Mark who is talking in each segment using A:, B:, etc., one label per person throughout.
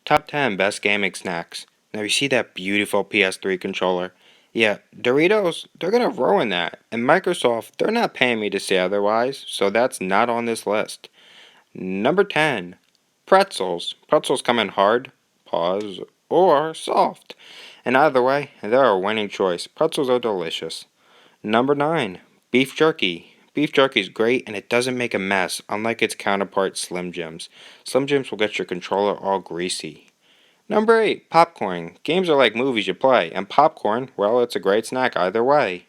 A: Top 10 Best Gaming Snacks. Now you see that beautiful PS3 controller? Yeah, Doritos, they're gonna ruin that. And Microsoft, they're not paying me to say otherwise, so that's not on this list. Number 10. Pretzels. Pretzels come in hard, pause, or soft. And either way, they're a winning choice. Pretzels are delicious. Number 9. Beef jerky. Beef jerky is great and it doesn't make a mess, unlike its counterpart Slim Jims. Slim Jims will get your controller all greasy. Number 8. Popcorn. Games are like movies you play, and popcorn, well, it's a great snack either way.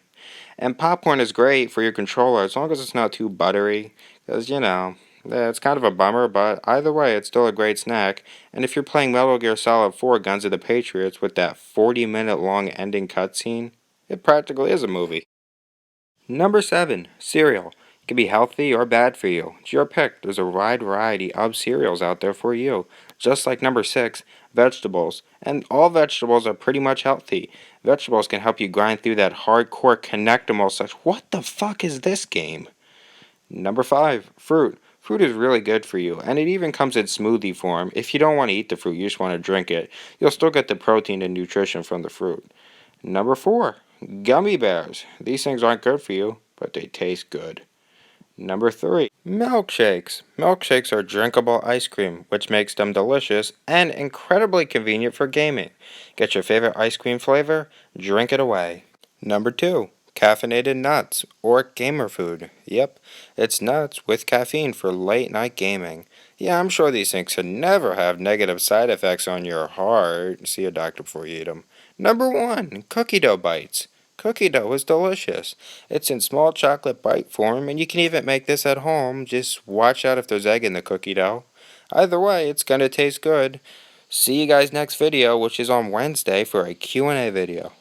A: And popcorn is great for your controller as long as it's not too buttery, because, it's kind of a bummer, but either way, it's still a great snack. And if you're playing Metal Gear Solid 4 Guns of the Patriots with that 40-minute long ending cutscene, it practically is a movie. Number 7. Cereal. It can be healthy or bad for you. It's your pick. There's a wide variety of cereals out there for you. Just like number 6, vegetables. And all vegetables are pretty much healthy. Vegetables can help you grind through that hardcore connectable such. What the fuck is this game? Number 5, fruit. Fruit is really good for you, and it even comes in smoothie form. If you don't want to eat the fruit, you just want to drink it, you'll still get the protein and nutrition from the fruit. Number 4, gummy bears. These things aren't good for you, but they taste good. Number 3, milkshakes. Milkshakes are drinkable ice cream, which makes them delicious and incredibly convenient for gaming. Get your favorite ice cream flavor, drink it away. Number 2, caffeinated nuts or gamer food. Yep, it's nuts with caffeine for late night gaming. Yeah, I'm sure these things could never have negative side effects on your heart. See a doctor before you eat them. Number 1, cookie dough bites. Cookie dough is delicious. It's in small chocolate bite form, and you can even make this at home. Just watch out if there's egg in the cookie dough. Either way, it's gonna taste good. See you guys next video, which is on Wednesday for a Q&A video.